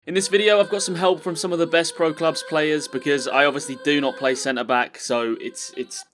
In this video, I've got some help from some of the best pro clubs players because I obviously do not play centre back, so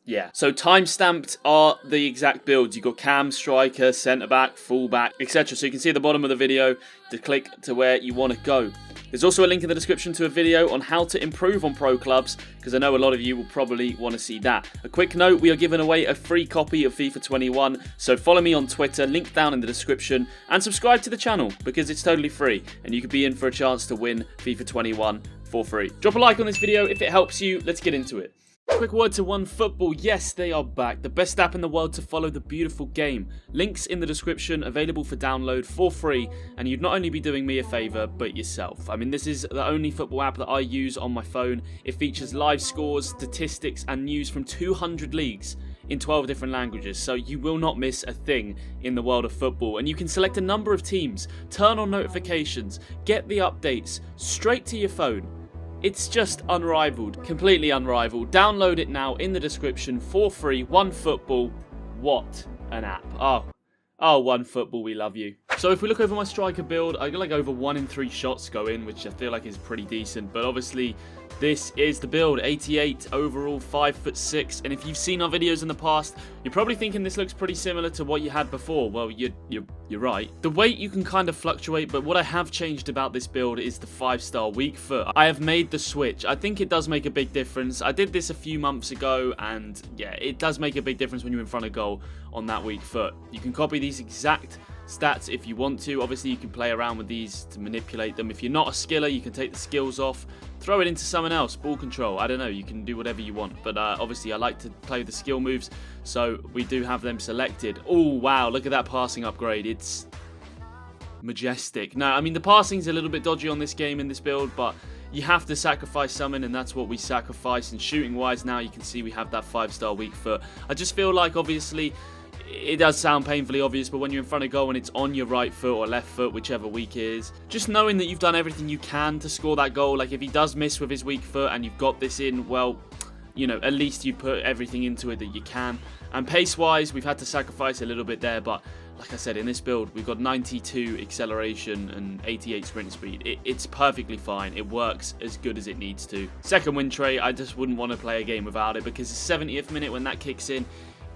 yeah. So time-stamped are the exact builds. You've got cam, striker, centre back, fullback, etc. So you can see at the bottom of the video to click to where you want to go. There's also a link in the description to a video on how to improve on pro clubs, because I know a lot of you will probably want to see that. A quick note, we are giving away a free copy of FIFA 21, so follow me on Twitter, link down in the description, and subscribe to the channel, because it's totally free, and you could be in for a chance to win FIFA 21 for free. Drop a like on this video if it helps you. Let's get into it. Quick word to OneFootball. Yes, they are back. The best app in the world to follow the beautiful game. Links in the description, available for download for free, and you'd not only be doing me a favour, but yourself. I mean, this is the only football app that I use on my phone. It features live scores, statistics, and news from 200 leagues in 12 different languages, so you will not miss a thing in the world of football. And you can select a number of teams, turn on notifications, get the updates straight to your phone. It's just unrivaled, completely unrivaled. Download it now in the description for free. OneFootball, what an app. Oh, OneFootball, we love you. So if we look over my striker build, I got like over 1 in 3 shots go in, which I feel like is pretty decent. But obviously, this is the build, 88 overall, 5'6", and if you've seen our videos in the past, you're probably thinking this looks pretty similar to what you had before. Well, you're right. The weight you can kind of fluctuate, but what I have changed about this build is the 5-star weak foot. I have made the switch. I think it does make a big difference. I did this a few months ago, and yeah, it does make a big difference when you're in front of goal on that weak foot. You can copy these exact stats if you want to. Obviously, you can play around with these to manipulate them. If you're not a skiller, you can take the skills off, throw it into someone else, ball control, I don't know, you can do whatever you want. But obviously, I like to play the skill moves, so we do have them selected. Oh, wow, look at that passing upgrade. It's majestic. Now, I mean, the passing's a little bit dodgy on this game in this build, but you have to sacrifice something, and that's what we sacrifice. And shooting-wise, now you can see we have that 5-star weak foot. I just feel like, obviously, it does sound painfully obvious, but when you're in front of goal and it's on your right foot or left foot, whichever weak it is, just knowing that you've done everything you can to score that goal. Like, if he does miss with his weak foot and you've got this in, well, you know, at least you put everything into it that you can. And pace-wise, we've had to sacrifice a little bit there, but like I said, in this build, we've got 92 acceleration and 88 sprint speed. It's perfectly fine. It works as good as it needs to. Second win trait, I just wouldn't want to play a game without it, because the 70th minute when that kicks in,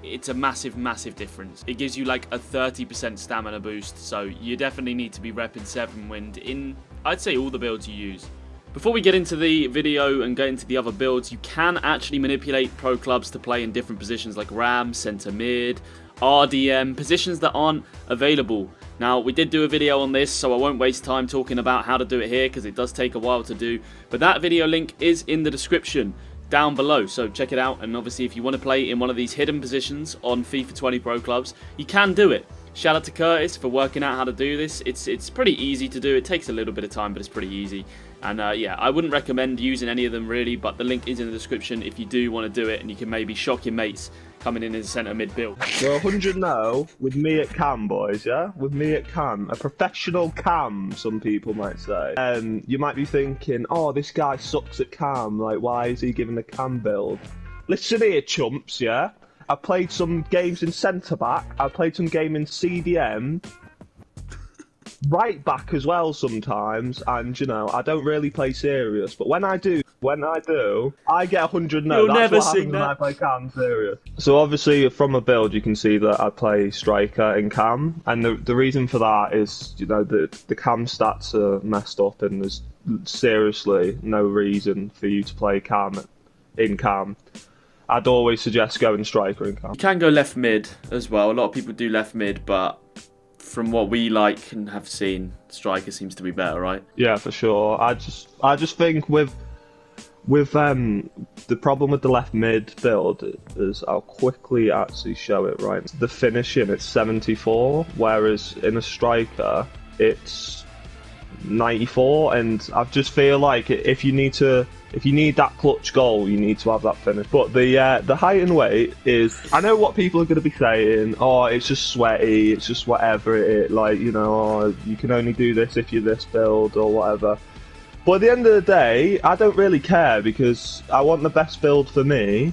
it's a massive, massive difference. It gives you like a 30% stamina boost, so you definitely need to be repping 7 wind in, I'd say, all the builds you use. Before we get into the video and get into the other builds, you can actually manipulate pro clubs to play in different positions like RAM, centre mid, RDM, positions that aren't available. Now, we did do a video on this, so I won't waste time talking about how to do it here, because it does take a while to do, but that video link is in the description down below, so check it out. And obviously, if you want to play in one of these hidden positions on FIFA 20 Pro Clubs, you can do it. Shout out to Curtis for working out how to do this. It's pretty easy to do. It takes a little bit of time, but it's pretty easy. And yeah, I wouldn't recommend using any of them really, but the link is in the description if you do want to do it, and you can maybe shock your mates coming in as a centre mid build. We're 100 now with me at cam, boys, yeah? With me at cam. A professional cam, some people might say. You might be thinking, oh, this guy sucks at cam. Like, why is he giving a cam build? Listen here, chumps, yeah? I played some games in centre-back. I played some game in CDM. Right back as well sometimes, and you know, I don't really play serious, but when I do, I get 100 no. You'll never what sing happens when that. I play cam serious. So obviously from a build you can see that I play striker in cam, and the reason for that is, you know, the cam stats are messed up, and there's seriously no reason for you to play cam in cam. I'd always suggest going striker in cam. You can go left mid as well. A lot of people do left mid, but from what we like and have seen, striker seems to be better, right? Yeah, for sure. I just think with the problem with the left mid build is, I'll quickly actually show it, right? The finishing is 74, whereas in a striker it's 94, and I just feel like if you need that clutch goal, you need to have that finish. But the height and weight is, I know what people are going to be saying, oh, it's just sweaty, it's just whatever it, like, you know, oh, you can only do this if you're this build or whatever. But at the end of the day, I don't really care, because I want the best build for me,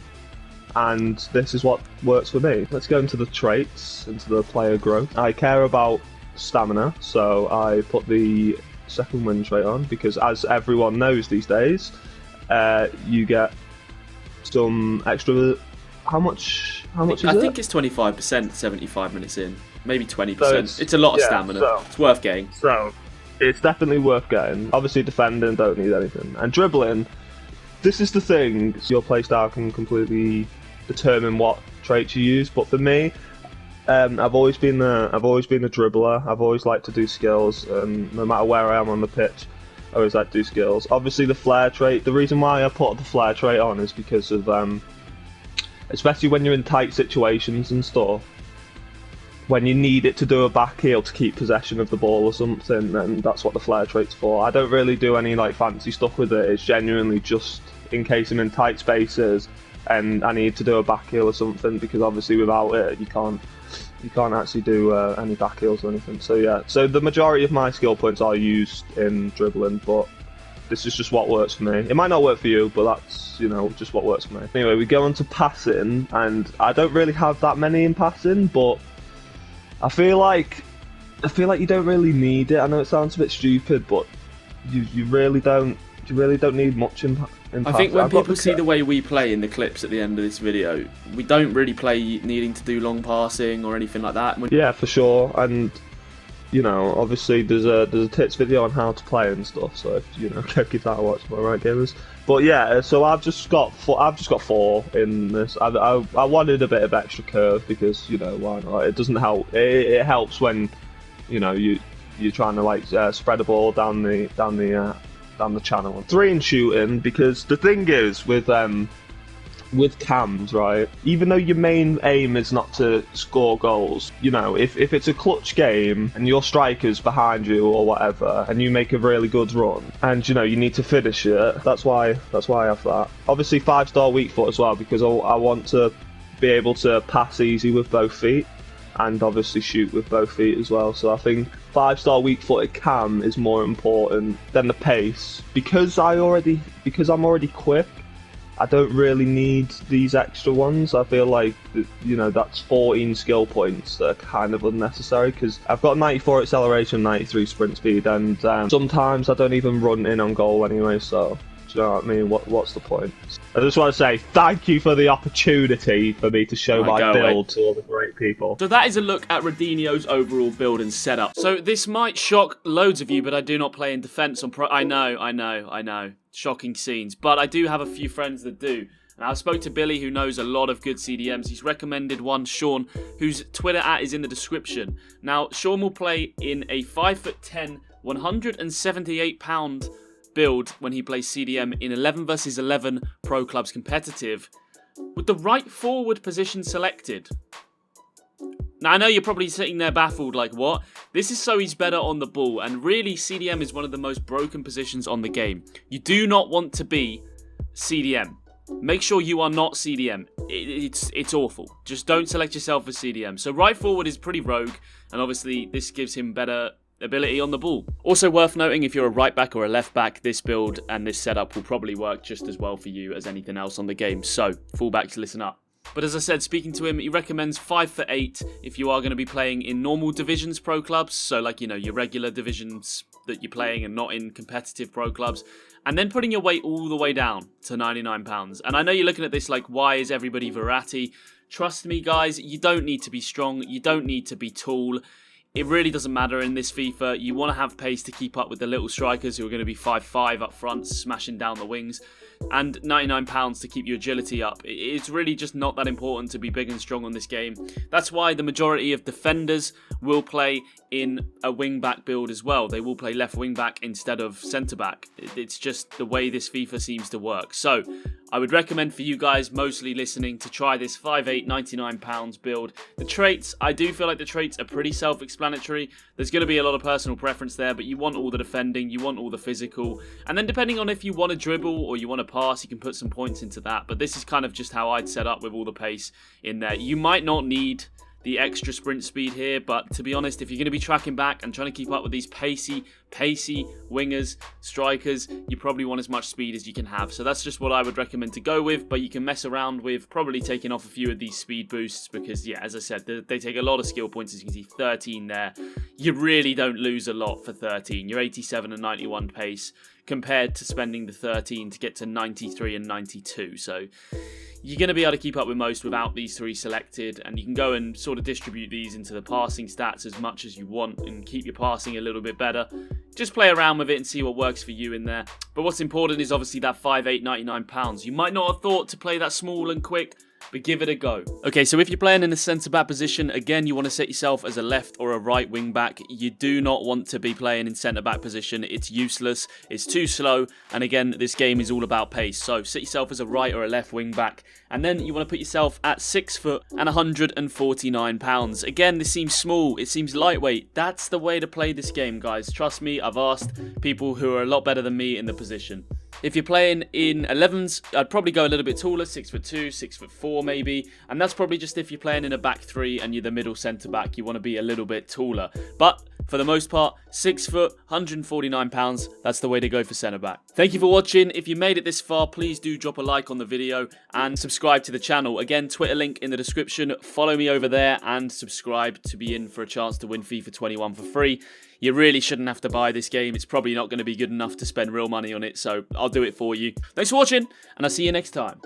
and this is what works for me. Let's go into the traits, into the player growth. I care about stamina, so I put the win trait on, because as everyone knows these days, you get some extra. How much is it? I think it's 25%, 75 minutes in, maybe 20%. So it's a lot of stamina. So, it's worth getting. So it's definitely worth getting. Obviously, defending don't need anything, and dribbling. This is the thing. Your playstyle can completely determine what traits you use. But for me, I've always been a dribbler. I've always liked to do skills, and no matter where I am on the pitch, I always like to do skills. Obviously, the flair trait. The reason why I put the flair trait on is because of, especially when you're in tight situations and stuff. When you need it to do a back heel to keep possession of the ball or something, then that's what the flair trait's for. I don't really do any like fancy stuff with it. It's genuinely just in case I'm in tight spaces and I need to do a back heel or something, because obviously without it you can't actually do any back heels or anything. So yeah, so the majority of my skill points are used in dribbling, but this is just what works for me. It might not work for you, but that's, you know, just what works for me. Anyway, we go on to passing, and I don't really have that many in passing, but I feel like you don't really need it. I know it sounds a bit stupid, but you really don't need much in passing. I think when people see the way we play in the clips at the end of this video, we don't really play needing to do long passing or anything like that. Yeah, for sure. And you know, obviously there's a tips video on how to play and stuff. So you know, go give that a watch, my right gamers. But yeah, so I've just got 4 in this. I wanted a bit of extra curve because, you know, why not? It doesn't help. It helps when, you know, you're trying to like spread a ball down the channel. 3 in shooting, because the thing is with cams, right? Even though your main aim is not to score goals, you know, if it's a clutch game and your striker's behind you or whatever, and you make a really good run, and you know you need to finish it, that's why I have that. Obviously 5-star weak foot as well, because I want to be able to pass easy with both feet, and obviously shoot with both feet as well. So I think 5-star weak footed cam is more important than the pace, because I'm already quick. I don't really need these extra ones. I feel like, you know, that's 14 skill points that are kind of unnecessary, because I've got 94 acceleration, 93 sprint speed, and sometimes I don't even run in on goal anyway, so do you know what I mean? What's the point? I just want to say thank you for the opportunity for me to show my build to all the great people. So that is a look at Rodinho's overall build and setup. So this might shock loads of you, but I do not play in defence on pro. I know. Shocking scenes. But I do have a few friends that do. And I spoke to Billy, who knows a lot of good CDMs. He's recommended one, Sean, whose Twitter @ is in the description. Now, Sean will play in a 5'10", 178-pound build when he plays CDM in 11 vs 11 Pro Clubs competitive, with the right forward position selected. Now, I know you're probably sitting there baffled, like, what? This is so he's better on the ball, and really, CDM is one of the most broken positions on the game. You do not want to be CDM. Make sure you are not CDM. It's awful. Just don't select yourself as CDM. So right forward is pretty rogue, and obviously this gives him better ability on the ball. Also worth noting, if you're a right back or a left back, this build and this setup will probably work just as well for you as anything else on the game. So, fullbacks, listen up. But as I said, speaking to him, he recommends 5'8" if you are going to be playing in normal divisions pro clubs. So like, you know, your regular divisions that you're playing and not in competitive pro clubs. And then putting your weight all the way down to 99 pounds. And I know you're looking at this like, why is everybody Verratti? Trust me, guys, you don't need to be strong. You don't need to be tall. It really doesn't matter in this FIFA. You want to have pace to keep up with the little strikers who are going to be 5'5" up front, smashing down the wings, and 99 pounds to keep your agility up. It's really just not that important to be big and strong on this game. That's why the majority of defenders will play in a wing-back build as well. They will play left wing-back instead of centre-back. It's just the way this FIFA seems to work. So, I would recommend for you guys mostly listening to try this 5'8", 99 pounds build. The traits, I do feel like the traits are pretty self-explanatory. There's going to be a lot of personal preference there, but you want all the defending, you want all the physical. And then depending on if you want to dribble or you want to pass, you can put some points into that. But this is kind of just how I'd set up with all the pace in there. You might not need the extra sprint speed here, but to be honest, if you're going to be tracking back and trying to keep up with these pacey wingers, strikers, you probably want as much speed as you can have. So that's just what I would recommend to go with, but you can mess around with probably taking off a few of these speed boosts because, yeah, as I said, they take a lot of skill points. As you can see, 13 there. You really don't lose a lot for 13. You're 87 and 91 pace compared to spending the 13 to get to 93 and 92. So you're going to be able to keep up with most without these three selected, and you can go and sort of distribute these into the passing stats as much as you want and keep your passing a little bit better. Just play around with it and see what works for you in there. But what's important is obviously that 5'8", 99 pounds. You might not have thought to play that small and quick, but give it a go. Okay, so if you're playing in the centre-back position, again, you want to set yourself as a left or a right wing-back. You do not want to be playing in centre-back position. It's useless, it's too slow, and again, this game is all about pace. So set yourself as a right or a left wing-back, and then you want to put yourself at 6 foot and 149 pounds. Again, this seems small, it seems lightweight. That's the way to play this game, guys. Trust me, I've asked people who are a lot better than me in the position. If you're playing in 11s, I'd probably go a little bit taller, 6'2", 6'4" maybe, and that's probably just if you're playing in a back three and you're the middle centre back, you want to be a little bit taller. But for the most part, 6 foot, 149 pounds, that's the way to go for centre back. Thank you for watching. If you made it this far, please do drop a like on the video and subscribe to the channel. Again, Twitter link in the description. Follow me over there and subscribe to be in for a chance to win FIFA 21 for free. You really shouldn't have to buy this game. It's probably not going to be good enough to spend real money on it, so I'll do it for you. Thanks for watching, and I'll see you next time.